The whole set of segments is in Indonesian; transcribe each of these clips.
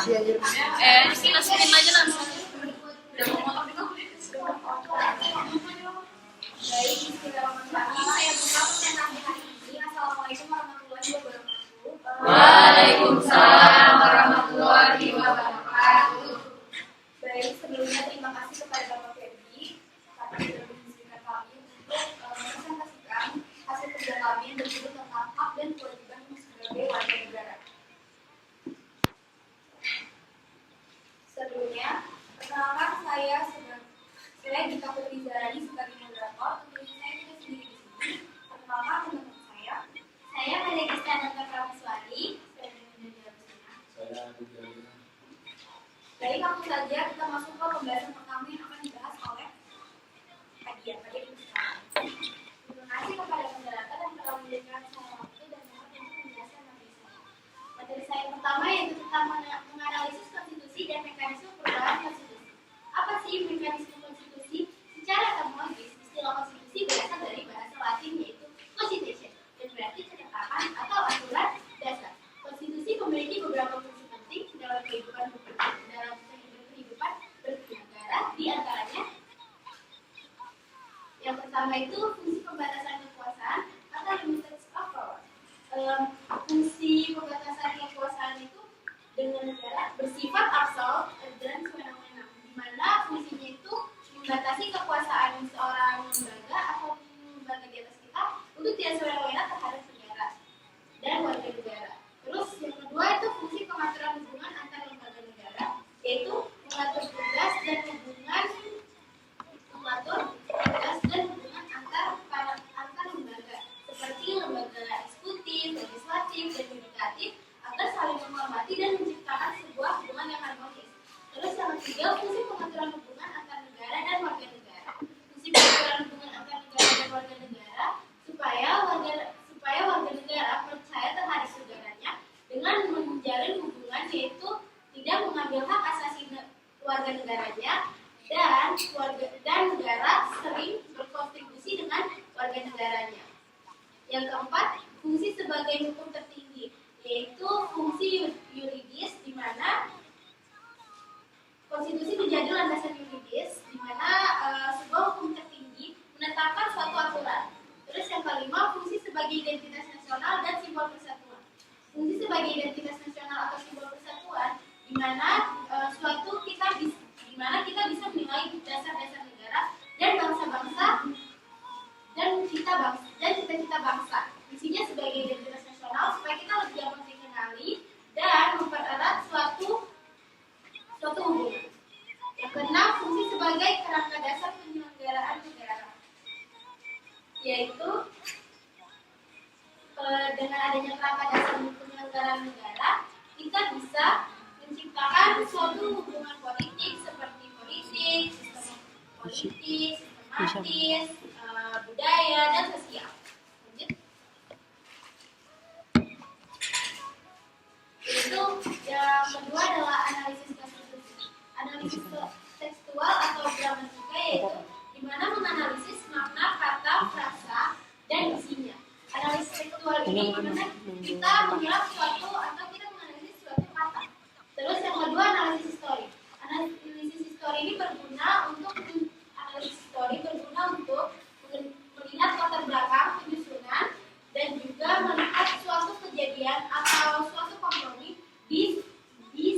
Kita spin aja langsung. Baik, bismillahirrahmanirrahim. Saya buka presentasi hari ini. Assalamualaikum warahmatullahi wabarakatuh. Waalaikumsalam warahmatullahi wabarakatuh. Baik, sebelumnya terima kasih kepada Bapak Febri karena sudah mengizinkan kami untuk mempresentasikan hasil kerja kami yang berjudul tentang hak dan kewajiban sebagai warga negara. Sebelumnya, perkenalkan saya Gita Putri Zarani sebagai moderator. Tentunya saya tidak sendiri di sini. Perkenalkan teman-teman saya. Saya Maria Kristiananta Prameswari. Baik, langsung saja kita masuk ke pembahasan pertama yang akan dibahas oleh hadiah. Terima kasih kepada moderator yang telah memberikan saya waktu dan tempat untuk menjelaskan materi saya. Materi saya yang pertama yaitu tentang menganalisis konstitusi dan mekanisme perubahan konstitusi. Apa sih mekanisme konstitusi? Secara etimologis, istilah konstitusi berasal dari bahasa Latin yaitu constitution, dan berarti ketetapan atau aturan dasar. Konstitusi memiliki beberapa fungsi penting dalam kehidupan bernegara, di antaranya yang pertama itu fungsi pembatasan kekuasaan atau limited of power. Fungsi pembatasan kekuasaan itu dengan negara bersifat absolut dan semena-mena, di mana fungsinya itu membatasi kekuasaan seorang lembaga atau lembaga di atas kita untuk tidak semena-mena terhadap negara dan warga negara. Terus yang kedua itu fungsi pengaturan hubungan antar lembaga negara, yaitu mengatur tugas dan hubungan antar lembaga seperti lembaga eksekutif, legislatif, dan yudikatif agar saling menghormati dan menciptakan sebuah hubungan yang harmonis. Terus yang ketiga fungsi pengaturan hubungan antar negara dan warga negara. Fungsi pengaturan hubungan antar negara dan warga negara supaya warga negara percaya terhadap negaranya dengan menjalin hubungan, yaitu tidak mengambil hak asasi warga negaranya dan negara sering berkontribusi dengan warga negaranya. Yang keempat, fungsi sebagai hukum tertinggi, yaitu fungsi yuridis, di mana konstitusi menjadi landasan yuridis, di mana sebuah hukum tertinggi menetapkan suatu aturan. Terus yang kelima, fungsi sebagai identitas nasional dan simbol persatuan. Fungsi sebagai identitas nasional atau simbol persatuan, di mana kita bisa menilai dasar-dasar negara dan bangsa-bangsa dan cita-cita bangsa. Fungsinya sebagai identitas nasional supaya kita lebih dapat dikenali dan mempererat suatu hubungan. Yang keenam, fungsi sebagai kerangka dasar penyelenggaraan negara, yaitu dengan adanya kerangka dasar penyelenggaraan negara, kita bisa menciptakan suatu hubungan politik seperti politik, sistem politik, sistematis, budaya, dan sosial. Lanjut. Itu yang kedua adalah analisis konstitusi. Analisis tekstual atau gramatika, yaitu di mana menganalisis makna kata, frasa, dan isinya. Analisis tekstual ini di mana kita menilai suatu atau kita menganalisis suatu kata. Terus yang kedua analisis histori. Analisis histori ini berguna untuk melihat latar belakang penyusunan dan juga melihat suatu kejadian atau suatu kompromi di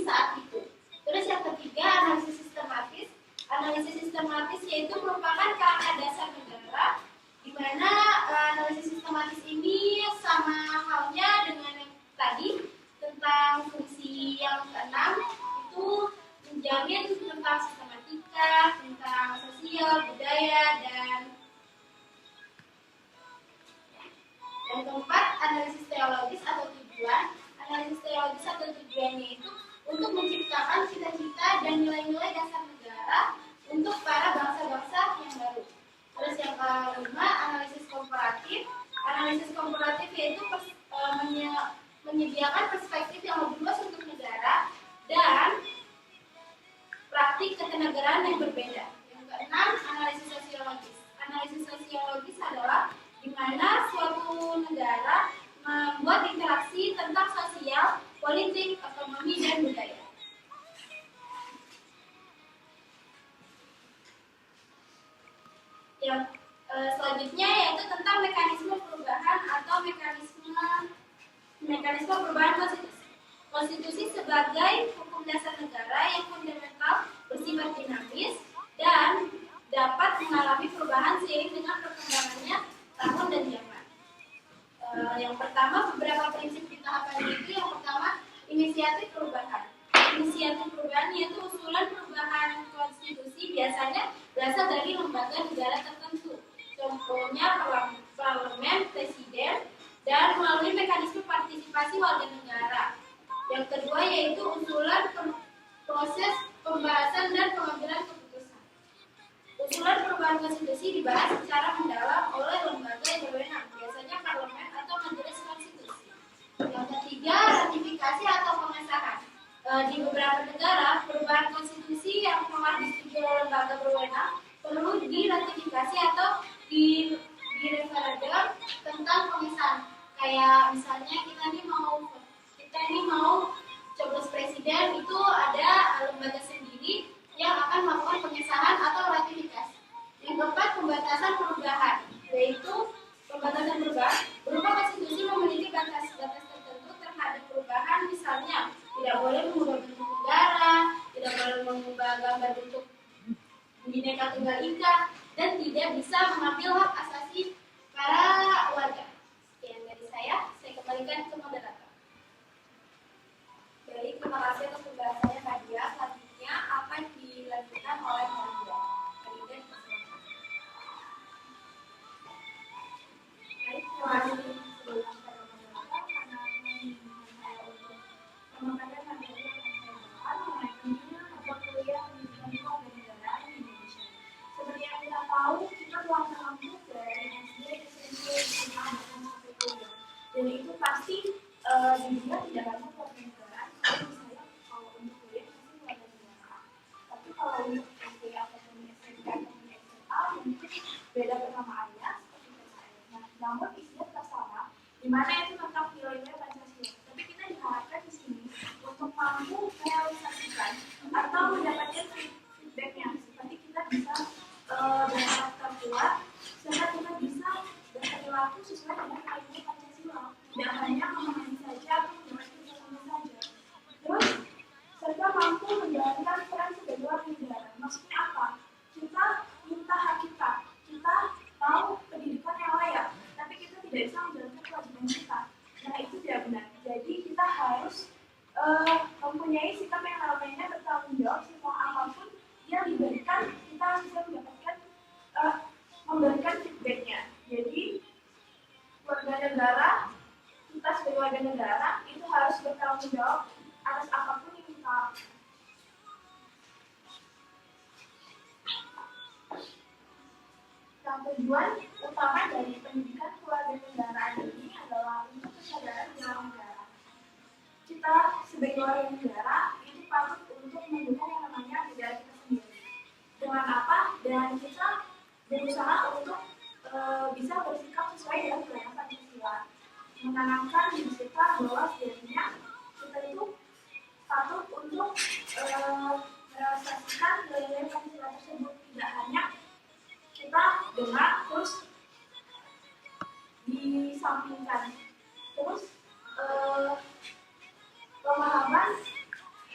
saat itu. Terus yang ketiga analisis sistematis. Analisis sistematis yaitu merupakan kerangka dasar negara, di mana analisis sistematis ini sama halnya dengan yang tadi tentang fungsi yang keenam, itu menjamin tentang sistematika, tentang sosial, budaya, dan keempat, analisis teologis atau tujuan. Analisis teologis atau tujuannya itu untuk menciptakan cita-cita dan nilai-nilai dasar negara untuk para bangsa-bangsa yang baru. Terus yang kelima, analisis komparatif. Analisis komparatif yaitu menyediakan perspektif yang lebih luas untuk negara dan praktik ketenagaraan yang berbeda. Yang keenam, analisis sosiologis. Analisis sosiologis adalah di mana suatu negara membuat interaksi tentang sosial, politik, ekonomi, dan budaya. Yang selanjutnya yaitu tentang mekanisme perubahan atau mekanisme perubahan konstitusi. Konstitusi sebagai hukum dasar negara yang fundamental, bersifat dinamis, dan dapat mengalami perubahan seiring dengan perkembangannya tahun dan zaman. Yang pertama, beberapa prinsip di tahapan itu. Yang pertama, inisiatif perubahan. Inisiatif perubahan yaitu usulan perubahan konstitusi biasanya berasal dari lembaga negara tertentu. Contohnya parlemen, presiden, dan melalui mekanisme partisipasi warga negara. Yang kedua yaitu usulan proses pembahasan dan pengambilan keputusan. Usulan perubahan konstitusi dibahas secara mendalam oleh lembaga yang berwenang, biasanya parlemen atau majelis konstitusi. Yang ketiga, ratifikasi atau pengesahan. Di beberapa negara, perubahan konstitusi yang telah disetujui oleh lembaga berwenang perlu diratifikasi atau di referendum tentang pengesahan. Kayak misalnya kita nih mau coblos presiden, itu ada lembaga sendiri yang akan melakukan pengesahan atau ratifikasi. Yang keempat, pembatasan perubahan, yaitu pembatasan perubahan berupa konstitusi memiliki batas-batas tertentu terhadap perubahan, misalnya tidak boleh mengubah bentuk negara, tidak boleh mengubah gambar bentuk Bhinneka Tunggal Ika, dan tidak bisa mengambil hak asasi para warga. Sekian dari saya kembalikan ke moderator. Baik, terima kasih atas pembahasannya Nadia. Selanjutnya akan dilanjutkan oleh Nadia. Nadia, dipersilakan. Baik, terima kasih sebelum saya memperkenalkan karena menginginkan saya untuk memaparkan materi yang akan saya bahas mengenai pentingnya mata kuliah pendidikan warga negara di Indonesia. Seperti yang kita tahu, kita telah menempuh dari SD, SMP, SMA, bahkan sampai kuliah. Dan itu pasti dia tidak hanya warga negara. Misalnya kalau untuk kuliah pasti warga negara. Tapi kalau untuk SD ataupun SMP ataupun SMA mungkin beda penamaannya seperti PKN. Nah, namun isinya tetap sama, di mana itu tentang nilai-nilai Pancasila. Tapi kita diharapkan di sini untuk mampu merealisasikan atau mendapatkan feedbacknya, seperti kita bisa berkarakter kuat, serta kita bisa berperilaku sesuai dengan nilai-nilai Pancasila. Tidak hanya memahami saja atau mengerti saja. Terus, serta mampu menjalankan peran sebagai warga negara. Maksudnya apa? Kita minta hak kita. Kita mau pendidikan yang layak, tapi kita tidak bisa menjalankan kewajiban kita. Nah, itu tidak benar. Jadi, kita harus mempunyai sikap yang namanya bertanggung jawab setelah apapun yang diberikan, kita harus bisa mendapatkan memberikan feedbacknya. Jadi, warga negara, kita sebagai warga negara itu harus bertanggung jawab atas apapun yang kita lakukan. Yang tujuan utama dari pendidikan kewarganegaraan ini adalah untuk kesadaran bela negara. Kita sebagai warga negara itu patut untuk mendukung yang namanya negara kita sendiri. Dengan apa? Dengan kita berusaha untuk bisa bersikap sesuai dengan nilai Pancasila. Menanamkan di kita bahwa setidaknya kita itu patut untuk merealisasikan nilai-nilai Pancasila tersebut. Tidak hanya kita dengar terus disampingkan. Terus pemahaman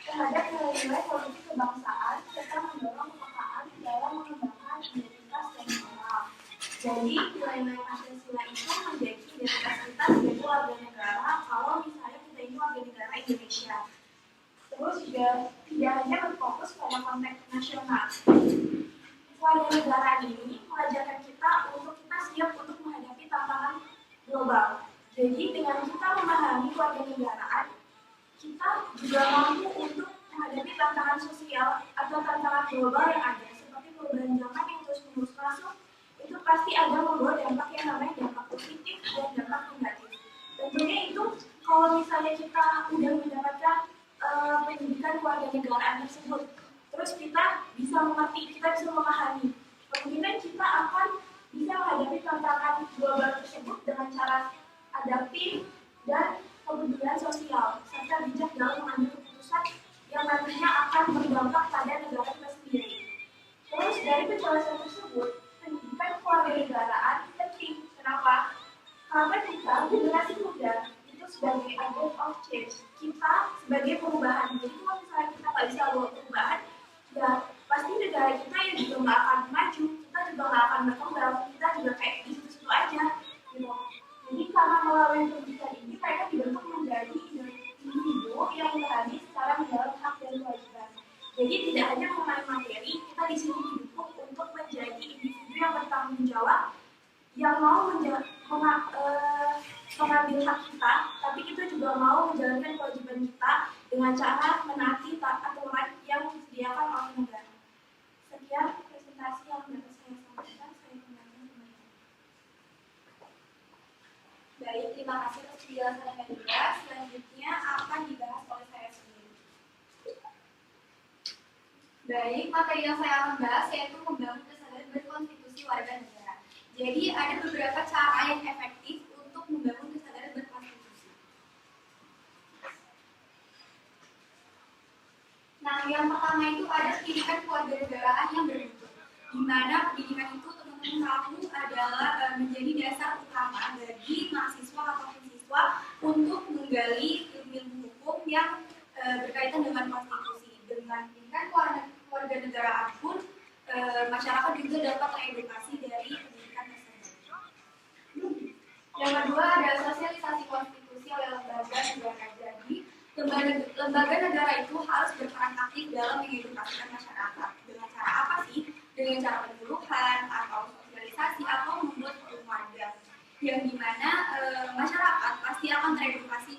terhadap nilai-nilai politik kebangsaan serta mendorong kepekaan dalam mengembangkan identitas dan moral. Jadi nilai-nilai Pancasila itu menjadi identitas kita sebagai warga negara kalau misalnya kita ini warga negara Indonesia. Terus juga tidak hanya berfokus pada konteks nasional. Warga negara ini mengajarkan kita untuk kita siap untuk menghadapi tantangan global. Jadi dengan kita memahami warga negaraan, kita juga mampu untuk menghadapi tantangan sosial atau tantangan global yang ada, seperti perubahan zaman yang terus-menerus masuk. Itu pasti ada membawa dampak yang namanya dampak positif dan dampak negatif. Tentunya itu kalau misalnya kita sudah mendapatkan pendidikan kewarganegaraan tersebut, terus kita bisa mengerti, kita bisa memahami, kemungkinan kita akan bisa menghadapi tantangan global tersebut dengan cara adaptif dan kepedulian sosial, serta bijak dalam mengambil keputusan yang nantinya akan berdampak pada negara kita sendiri. Terus dari penjelasan tersebut, pendidikan generasi muda itu sebagai agent of change, kita sebagai perubahan. Jadi kalau misalnya kita nggak bisa bawa perubahan, ya pasti negara kita ya juga nggak akan maju, kita juga nggak akan berkembang, kita juga kayak di situ-situ aja gitu. Jadi karena melalui pendidikan ini mereka dibentuk menjadi individu yang berani secara mendalam hak dan kewajiban. Jadi tidak hanya mengenai materi, kita di sini didukung untuk menjadi individu yang bertanggung jawab, yang mau mengambil hak kita, tapi kita juga mau menjalankan kewajiban kita dengan cara menaati aturan yang disediakan oleh negara. Sekian presentasi yang dapat saya sampaikan. Saya kembalikan kembali. Baik, terima kasih atas penjelasan yang jelas. Selanjutnya akan dibahas oleh saya sendiri. Baik, materi yang saya akan bahas yaitu membangun kesadaran berkonstitusi warga negara. Jadi ada beberapa cara yang efektif untuk membangun kesadaran berkonstitusi. Nah, yang pertama itu ada pendidikan kewarganegaraan yang bermutu, di mana pendidikan itu teman-teman tahu adalah menjadi dasar utama bagi mahasiswa ataupun siswa untuk menggali ilmu hukum yang berkaitan dengan konstitusi. Dengan pendidikan kewarganegaraan pun masyarakat juga dapat teredukasi dari pendidikan tersebut. Yang kedua ada sosialisasi konstitusi oleh lembaga negara. Jadi lembaga negara itu harus berperan aktif dalam mengedukasikan masyarakat. Dengan cara apa sih? Dengan cara penyuluhan atau sosialisasi atau membuat forum warga, yang dimana masyarakat pasti akan teredukasi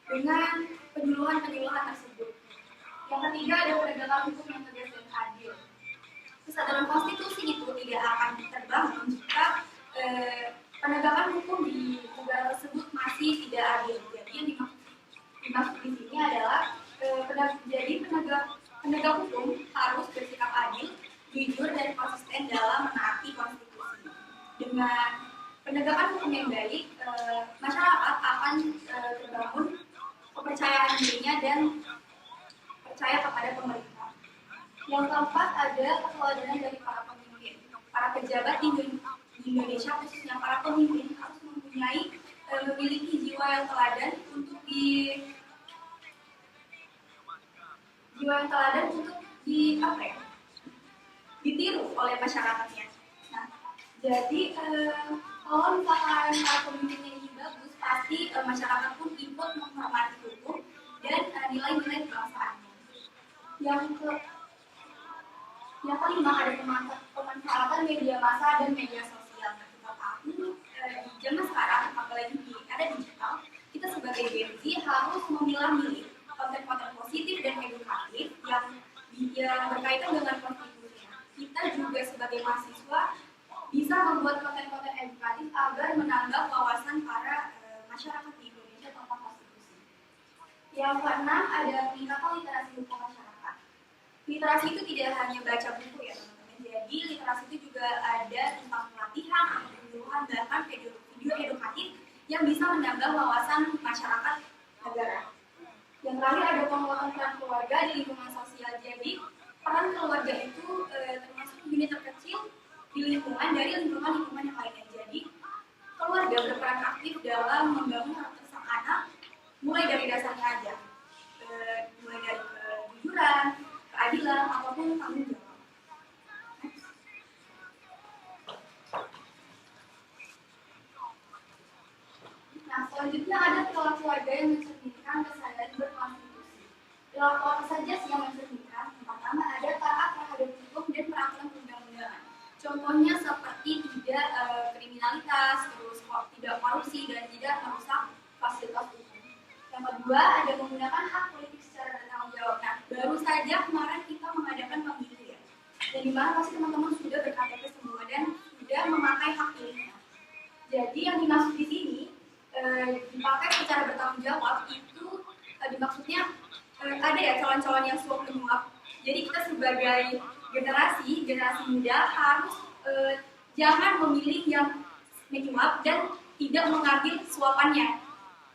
dengan penyuluhan tersebut. Yang ketiga ada penegakan hukum yang tegas dan adil. Kesadaran konstitusi itu tidak akan terbangun jika penegakan hukum di negara tersebut masih tidak adil. Jadi yang dimaksud di sini adalah penegak hukum harus bersikap adil, jujur dan konsisten dalam menaati konstitusi. Dengan penegakan hukum yang baik, masyarakat akan terbangun kepercayaan dirinya dan percaya kepada pemerintah. Yang keempat ada keteladanan dari para pemimpin. Para pejabat di Indonesia, khususnya para pemimpin, harus memiliki jiwa yang teladan untuk ditiru oleh masyarakatnya. Nah, jadi kalau misalkan para pemimpinnya ini bagus, pasti masyarakat pun ikut menghormati hukum dan nilai-nilai kebangsaannya. Yang kelima ada pemanfaatan media massa dan media sosial. Nah, kita tahu di zaman sekarang, apalagi ada digital, kita sebagai Gen Z harus memilah-milih konten-konten positif dan edukatif yang berkaitan dengan konstitusi. Kita juga sebagai mahasiswa bisa membuat konten-konten edukatif agar menambah wawasan para masyarakat di Indonesia tentang konstitusi. Yang keenam ada peningkatan literasi hukum masyarakat. Literasi itu tidak hanya baca buku ya teman-teman. Jadi literasi itu juga ada tentang pelatihan atau penyuluhan, bahkan video edukatif yang bisa menambah wawasan masyarakat negara. Yang terakhir ada penguatan peran keluarga di lingkungan sosial. Jadi peran keluarga itu termasuk unit terkecil di lingkungan dari lingkungan yang lainnya. Jadi keluarga berperan aktif dalam membangun karakter sang anak mulai dari dasarnya aja, mulai dari kejujuran, keadilan, ataupun tanggung jawab. Nah, selanjutnya ada perilaku warga yang mencerminkan kesadaran berkonstitusi. Perilaku apa saja sih yang mencerminkan? Yang pertama ada taat terhadap hukum dan peraturan perundang-undangan. Contohnya seperti tidak kriminalitas, terus tidak korupsi, dan tidak merusak fasilitas umum. Yang kedua ada menggunakan hak politik secara bertanggung jawab. Nah, baru saja kemarin kita mengadakan pemilu ya, dan di mana pasti teman-teman sudah ber-KTP semua dan sudah memakai hak pilihnya. Jadi yang dimaksud di sini dipakai secara bertanggung jawab itu dimaksudnya ada ya calon-calon yang suap menyuap. Jadi kita sebagai generasi muda harus jangan memilih yang menyuap dan tidak mengambil suapannya.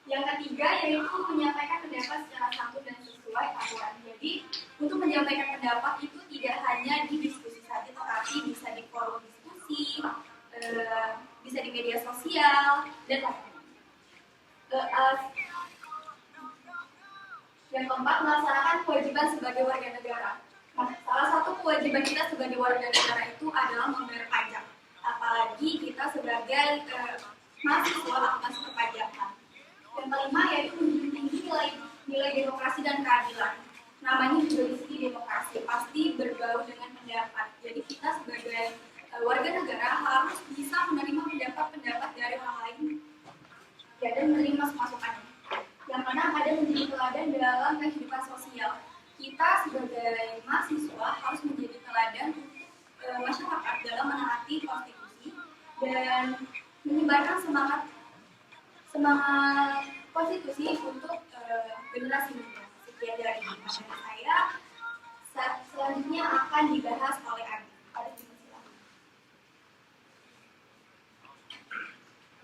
Yang ketiga yaitu menyampaikan pendapat secara santun dan sesuai aturan. Jadi untuk menyampaikan pendapat itu tidak hanya di diskusi saja, tetapi bisa di forum diskusi, bisa di media sosial, dan lain-lain. Yang keempat, melaksanakan kewajiban sebagai warga negara. Nah, salah satu kewajiban kita sebagai warga negara itu adalah membayar pajak. Apalagi kita sebagai mahasiswa akan perpajakan. Yang kelima yaitu menjunjung tinggi nilai demokrasi dan keadilan. Namanya juga di sini demokrasi, pasti berbau dengan pendapat. Jadi kita sebagai warga negara harus bisa menerima pendapat-pendapat dari orang lain ya, dan menerima masukannya. Yang keenam ada menjadi teladan dalam kehidupan sosial. Kita sebagai mahasiswa harus menjadi teladan untuk masyarakat dalam menaati konstitusi dan menyebarkan semangat konstitusi untuk generasi muda. Sekian dari saya. Selanjutnya akan dibahas oleh Adi.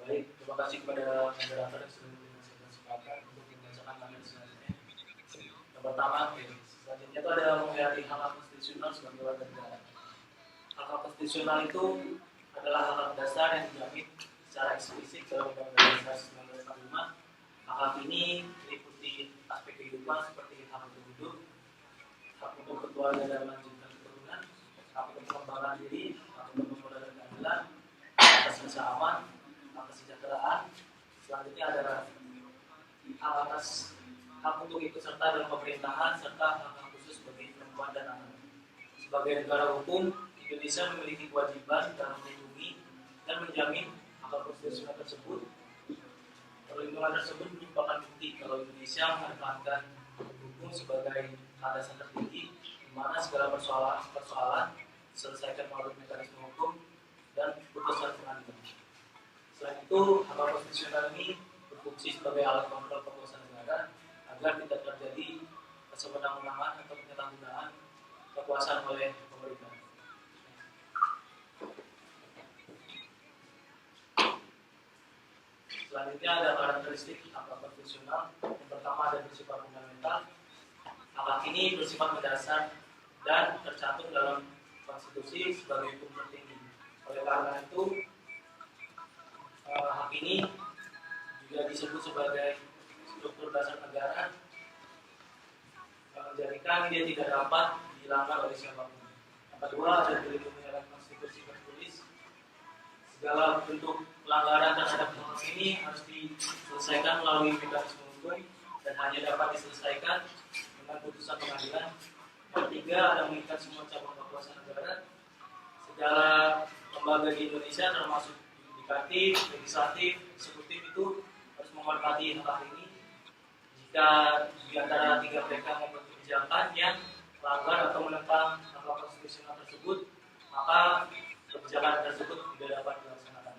Baik, terima kasih kepada moderator yang sudah memberikan kesempatan untuk membacakan materi selanjutnya. Yang pertama, selanjutnya itu adalah menghayati hak konstitusional sebagai warga negara. Hak konstitusional itu adalah hak dasar yang dijamin secara eksplisit dalam Undang-Undang Dasar 1945. Hak ini meliputi aspek kehidupan seperti hak untuk hidup, hak untuk berkeluarga dan melanjutkan keturunan, hak untuk pengembangan diri, hak untuk memperoleh keadilan, atas rasa aman, hak kesejahteraan. Selanjutnya adalah hak atas hak untuk ikut serta dalam pemerintahan serta hak khusus bagi perempuan dan anak. Sebagai negara hukum, Indonesia memiliki kewajiban dalam melindungi dan menjamin hak konstitusional tersebut. Perlindungan tersebut merupakan bukti kalau Indonesia mengedepankan hukum sebagai hak dasar tertinggi, di mana segala persoalan diselesaikan melalui mekanisme hukum dan putusan pengadilan. Selain itu, hak konstitusional ini berfungsi sebagai alat kontrol penguasaan negara agar tidak terjadi kesewenang-wenangan atau penyalahgunaan kekuasaan oleh pemerintah. Selanjutnya ada karakteristik hak konstitusional. Yang pertama ada bersifat fundamental. Hak ini bersifat mendasar dan tercantum dalam konstitusi sebagai hukum tertinggi. Oleh karena itu, hak ini juga disebut sebagai struktur dasar negara yang menjadikan dia tidak dapat dihilangkan oleh siapapun. Yang kedua ada dilindungi oleh konstitusi tertulis. Segala bentuk pelanggaran terhadap hak ini harus diselesaikan melalui mekanisme hukum dan hanya dapat diselesaikan dengan putusan pengadilan. Yang ketiga ada mengikat semua cabang kekuasaan negara. Segala lembaga di Indonesia termasuk yudikatif, legislatif, eksekutif itu harus menghormati hak ini. Jika di antara tiga mereka membuat kebijakan yang melanggar atau menentang hak konstitusional tersebut, maka kebijakan tersebut tidak dapat dilaksanakan.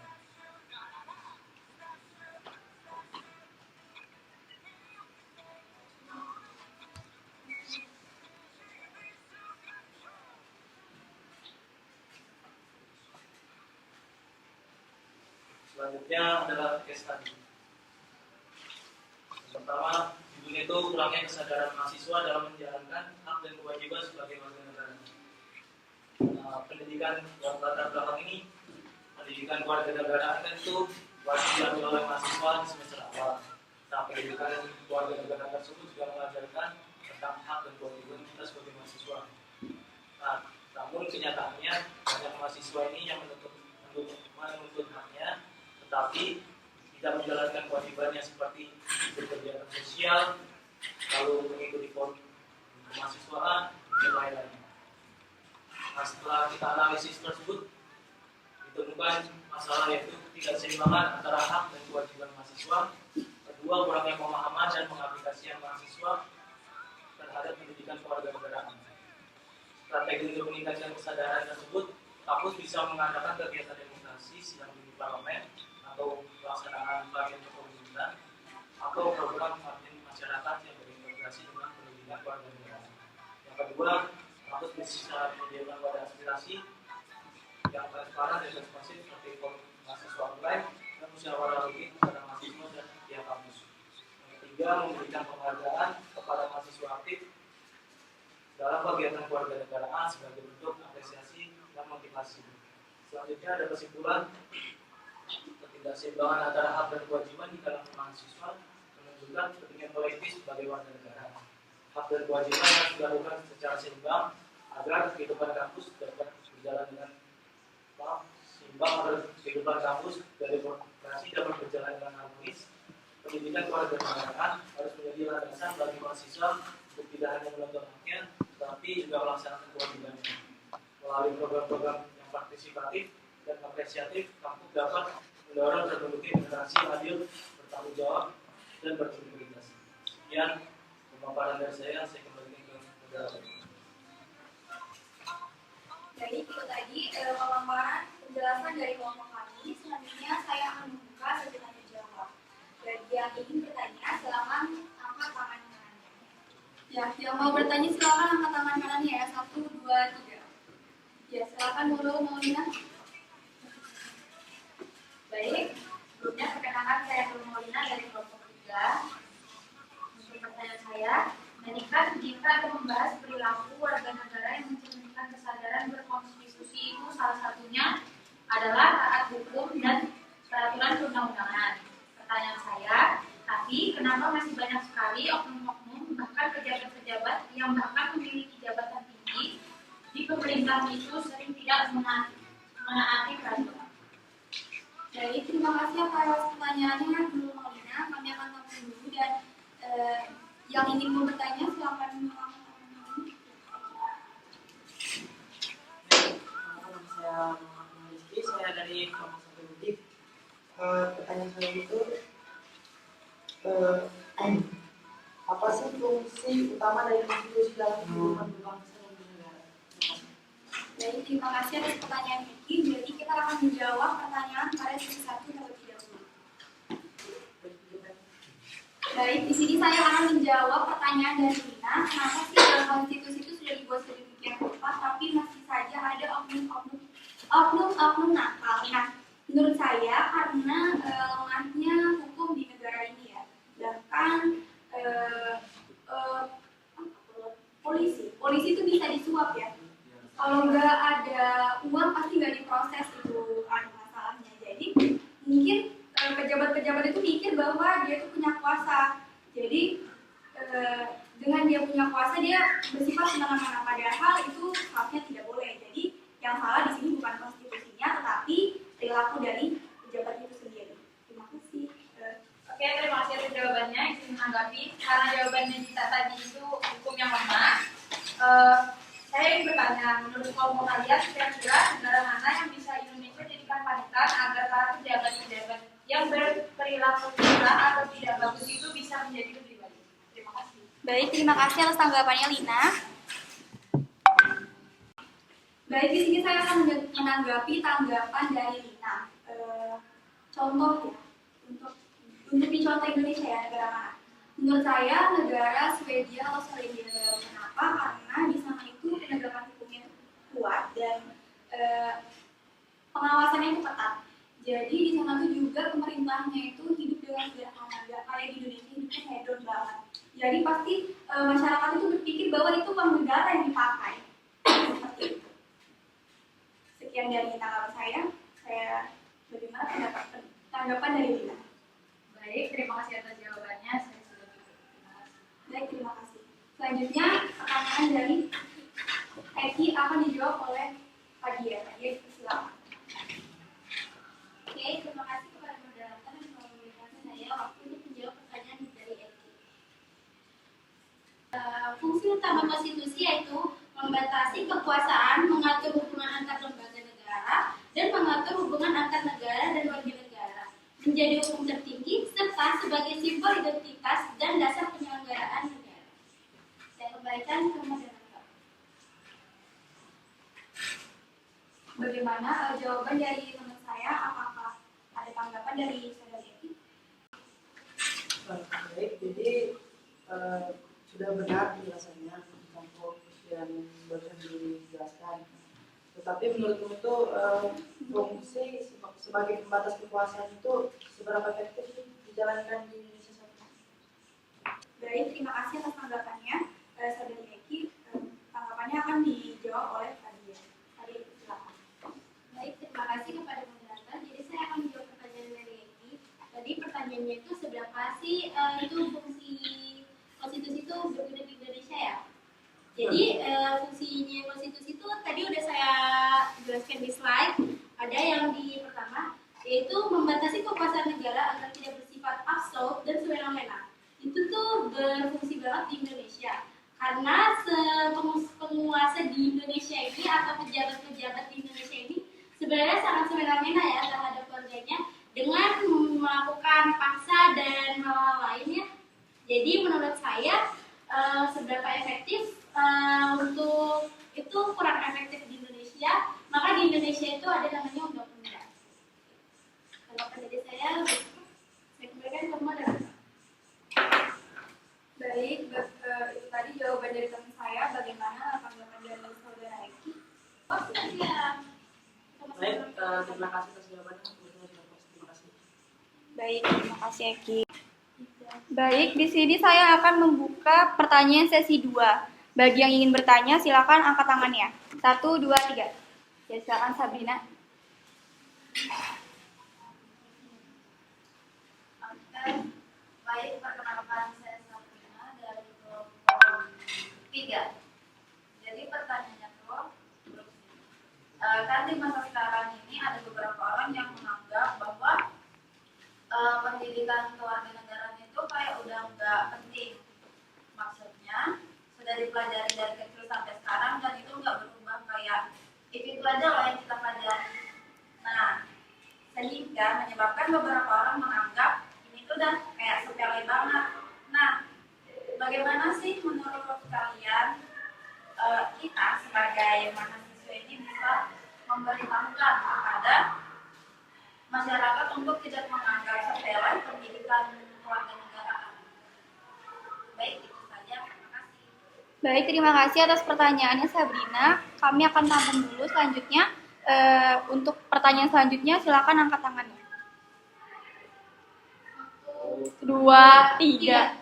Selanjutnya adalah case study. Yang pertama, judulnya itu kurangnya kesadaran mahasiswa dalam menjalankan hak dan kewajiban sebagai warga negara. Pendidikan yang latar belakang ini, pendidikan warga negara kan itu wajib diambil oleh mahasiswa di semester awal. Nah, pendidikan warga negara tersebut juga mengajarkan tentang hak dan kewajiban kita sebagai mahasiswa. Nah, namun kenyataannya banyak mahasiswa ini yang menuntut haknya, tetapi tidak menjalankan kewajibannya seperti berkegiatan sosial, lalu mengikuti forum kemahasiswaan, dan lain-lain. Nah, setelah kita analisis tersebut, ditemukan masalah yaitu ketidakseimbangan antara hak dan kewajiban mahasiswa. Kedua, kurangnya pemahaman dan pengaplikasian mahasiswa terhadap pendidikan kewarganegaraan. Strategi untuk meningkatkan kesadaran tersebut, kampus bisa mengadakan kegiatan demonstrasi sidang di parlemen atau pelaksanaan pelatihan kepemimpinan atau program pelatihan masyarakat yang berintegrasi dengan pendidikan kewarganegaraan. Yang kedua, kampus bisa menyediakan wadah aspirasi yang transparan dan responsif seperti forum mahasiswa online dan musyawarah rutin kepada mahasiswa dan pihak kampus. Yang ketiga, memberikan penghargaan kepada mahasiswa aktif dalam kegiatan kewarganegaraan sebagai bentuk apresiasi dan motivasi. Selanjutnya ada kesimpulan. ketidakseimbangan antara hak dan kewajiban di kalangan mahasiswa menunjukkan kepentingan kolektif sebagai warga negara. Hak dan kewajiban harus dilakukan secara seimbang agar kehidupan kampus dapat berjalan dengan kehidupan kampus dari demokrasi dapat berjalan dengan harmonis. Pendidikan kewarganegaraan harus menjadi landasan bagi mahasiswa untuk tidak hanya menuntut haknya, tetapi juga melaksanakan kewajibannya. Melalui program-program yang partisipatif dan apresiatif, kampus dapat mendorong dan mendukung generasi yang adil, bertanggung jawab, dan berintegritas. Sekian pemaparan dari saya kembalikan ke moderator. Jadi itu tadi pemaparan penjelasan dari kelompok kami. Selanjutnya saya akan membuka sesi tanya jawab. Bagi yang ingin bertanya, silakan angkat tangan kanannya. Ya, yang mau bertanya silakan angkat tangan kanannya ya. 1, 2, 3. Ya, silakan Nurul Maulina. Baik, sebelumnya perkenalkan saya Nurul Maulina dari kelompok 3. Untuk pertanyaan saya, menikah jika akan membahas perilaku warga negara yang mencerminkan kesadaran berkonstitusi itu salah satunya adalah taat hukum dan peraturan perundang-undangan. Pertanyaan saya, tapi kenapa masih banyak sekali oknum-oknum bahkan pejabat-pejabat yang bahkan memiliki jabatan tinggi di pemerintahan itu sering tidak menaati peraturan? Jadi terima kasih atas pertanyaannya Nurul Maulina. Kami akan tampil dulu dan yang ingin mau bertanya silakan mengangkat tangan. Saya Muhammad Rizky, saya dari kelompok 1 Udik. Pertanyaan saya itu apa sih fungsi utama dari konstitusi dalam kehidupan berbangsa dan bernegara? Jadi terima kasih atas pertanyaan Vicky. Jadi kita akan menjawab pertanyaan pada sesi 1 terlebih dahulu. Baik, di sini saya akan menjawab pertanyaan dari Lina. Kenapa sih dalam konstitusi itu sudah dibuat sedemikian rupa, tapi masih saja ada oknum nakal? Nah, menurut saya karena lemahnya hukum di negara ini ya. Bahkan polisi itu bisa disuap ya. Kalau nggak ada uang pasti nggak diproses itu masalahnya. Jadi mungkin pejabat-pejabat itu mikir bahwa dia itu punya kuasa. Jadi dengan dia punya kuasa dia bersifat semena-mena, padahal itu seharusnya tidak boleh. Jadi yang salah di sini bukan konstitusinya, tetapi perilaku dari pejabat itu sendiri. Terima kasih. Oke, terima kasih atas jawabannya. Izin menanggapi, karena jawabannya Dita tadi itu hukum yang lemah. Saya ingin bertanya, menurut kelompok kalian, kira-kira negara mana yang bisa Indonesia jadikan panutan agar para pejabat-pejabat yang berperilaku curang atau tidak bagus itu bisa menjadi lebih baik? Terima kasih. Baik, terima kasih atas tanggapannya Lina. Baik, di sini saya akan menanggapi tanggapan dari Lina. Contoh ya, untuk dicontoh Indonesia ya, negara mana? Menurut saya negara Swedia atau Swedia. Kenapa? Karena di sana itu penegakan hukumnya kuat dan pengawasannya itu ketat. Jadi di sana tuh juga pemerintahnya itu hidup dengan sederhana, nggak kayak di Indonesia hidupnya hedon banget. Jadi pasti masyarakat itu berpikir bahwa itu uang negara yang dipakai. Seperti itu. Sekian dari tanggapan saya. Bagaimana tanggapan dari Lina? Baik, terima kasih atas jawabannya. Saya sudah cukup. Terima kasih. Baik, terima kasih. Selanjutnya pertanyaan dari Eki akan dijawab oleh Fadia. Fadia, silakan. Oke, terima kasih kepada moderator yang telah memberikan saya waktu untuk menjawab pertanyaan dari Eki. Fungsi utama konstitusi yaitu membatasi kekuasaan, mengatur hubungan antar lembaga negara, dan mengatur hubungan antar negara dan warga negara, menjadi hukum tertinggi, serta sebagai simbol identitas dan dasar penyelenggaraan negara. Saya kembalikan ke moderator. Bagaimana jawaban dari teman saya? Apakah ada tanggapan dari saudara Eki? Baik, jadi sudah benar penjelasannya untuk yang barusan dijelaskan. Tetapi menurutmu itu fungsi sebagai pembatas kekuasaan itu seberapa efektif sih dijalankan di Indonesia saat ini? Baik, terima kasih atas tanggapannya. Saudara Eki, tanggapannya akan dijawab oleh Fadia. Fadia, silakan. Baik, terima kasih kepada moderator. Jadi saya akan menjawab pertanyaan dari Jadi fungsinya konstitusi itu tadi udah saya jelaskan di slide. Ada yang di pertama, yaitu membatasi kekuasaan negara agar tidak bersifat absolut dan semena-mena. Itu tuh berfungsi banget di Indonesia. Karena penguasa di Indonesia ini atau pejabat-pejabat di Indonesia ini sebenarnya sangat semena-mena ya terhadap keluarganya dengan melakukan paksa dan hal lainnya. Jadi menurut saya seberapa efektif untuk itu kurang efektif di Indonesia, maka di Indonesia itu ada namanya undang-undang. Tanggapan dari saya kembalikan ke Mbak Dara. Baik, itu tadi jawaban dari teman saya. Bagaimana tanggapan dari saudara Eki? Oh, siap. Baik, terima kasih atas jawabannya. Terima kasih. Baik, terima kasih Eki. Baik, di sini saya akan membuka pertanyaan sesi 2. Bagi yang ingin bertanya, silakan angkat tangannya. 1, 2, 3. Ya, silakan Sabrina. Baik, perkenalkan saya Sabrina dari kelompok 3. Jadi pertanyaannya tuh, kan di masa sekarang ini ada beberapa orang yang menganggap bahwa pendidikan kewarganegaraan itu kayak udah nggak penting. Maksudnya sudah dipelajari dari kecil sampai sekarang dan itu nggak berubah, kayak itu aja loh yang kita pelajari. Nah, sehingga menyebabkan beberapa orang menganggap ini tuh udah kayak sepele banget. Nah, bagaimana sih menurut kalian kita sebagai mahasiswa ini bisa memberitahukan kepada masyarakat untuk tidak menganggap sepele pendidikan kewarganegaraan? Baik, itu saja. Terima kasih. Baik, terima kasih atas pertanyaannya Sabrina. Kami akan tampung dulu selanjutnya. Untuk pertanyaan selanjutnya, silakan angkat tangannya. 1, 2, 3.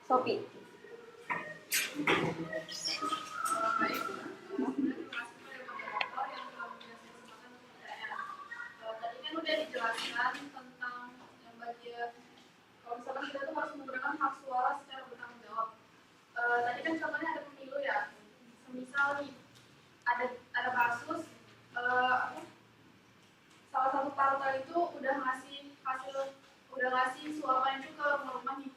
Sophie. Tadi kan udah dijelaskan tentang yang bagian kalau misalkan kita tuh harus menggunakan hak suara secara bertanggung jawab. Tadi kan contohnya ada pemilu ya. Semisal nih ada kasus salah satu partai itu udah ngasih suara itu ke rumah nih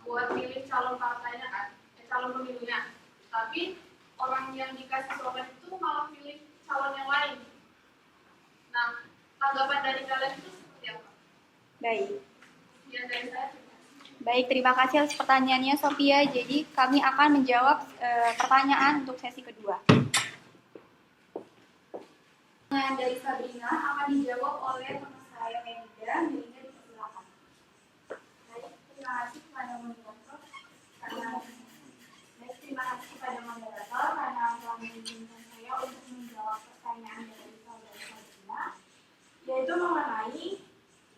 buat pilih calon partainya kan, calon pemilunya. Tapi orang yang dikasih suara itu malah pilih calon yang lain. Nah, tanggapan dari kalian itu seperti apa? Baik. Ya, dari saya. Baik, terima kasih atas pertanyaannya Sophia. Jadi kami akan menjawab pertanyaan untuk sesi kedua. Pertanyaan dari Sabrina akan dijawab oleh teman saya Melinda. Melinda dipersilakan. Baik, terima kasih kepada moderator karena telah mengizinkan saya untuk menjawab pertanyaan dari saudara Sabrina, yaitu mengenai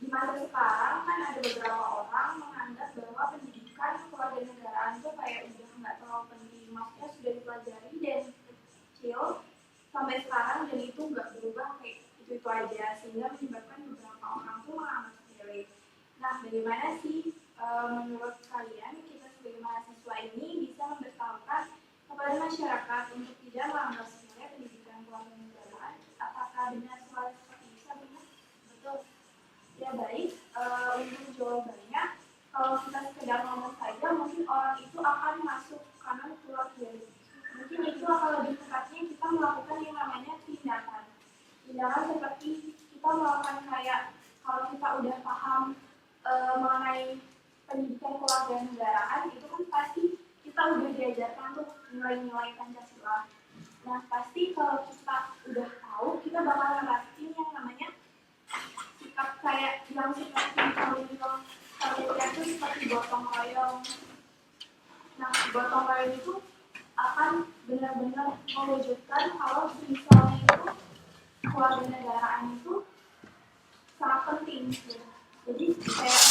di masa sekarang kan ada beberapa orang menganggap bahwa pendidikan kewarganegaraan itu kayak udah nggak terlalu penting, maksudnya sudah dipelajari dari kecil sampai sekarang dan itu nggak berubah kayak itu aja, sehingga menyebabkan beberapa orang tuh menganggap sepele. Nah, bagaimana sih menurut kalian kita sebagai mahasiswa ini bisa memberitahukan kepada masyarakat untuk tidak menganggap sepele pendidikan kewarganegaraan? Apakah benar seperti itu, Sabrina? Betul. Ya baik, untuk jawabannya, kalau kita sekedar ngomong saja, mungkin orang itu akan masuk kanan keluar kiri. Mungkin itu akan lebih tepatnya kita melakukan yang namanya tindakan. Tindakan seperti kita melakukan kayak kalau kita udah paham mengenai pendidikan kewarganegaraan, itu kan pasti kita udah diajarkan tuh nilai-nilai Pancasila. Nah pasti kalau kita udah tahu, kita bakal ngelakuin yang namanya sikap kayak yang seperti kalau itu seperti gotong royong. Nah, gotong royong itu akan benar-benar mewujudkan kalau misalnya itu kewarganegaraan itu sangat penting. Jadi kayak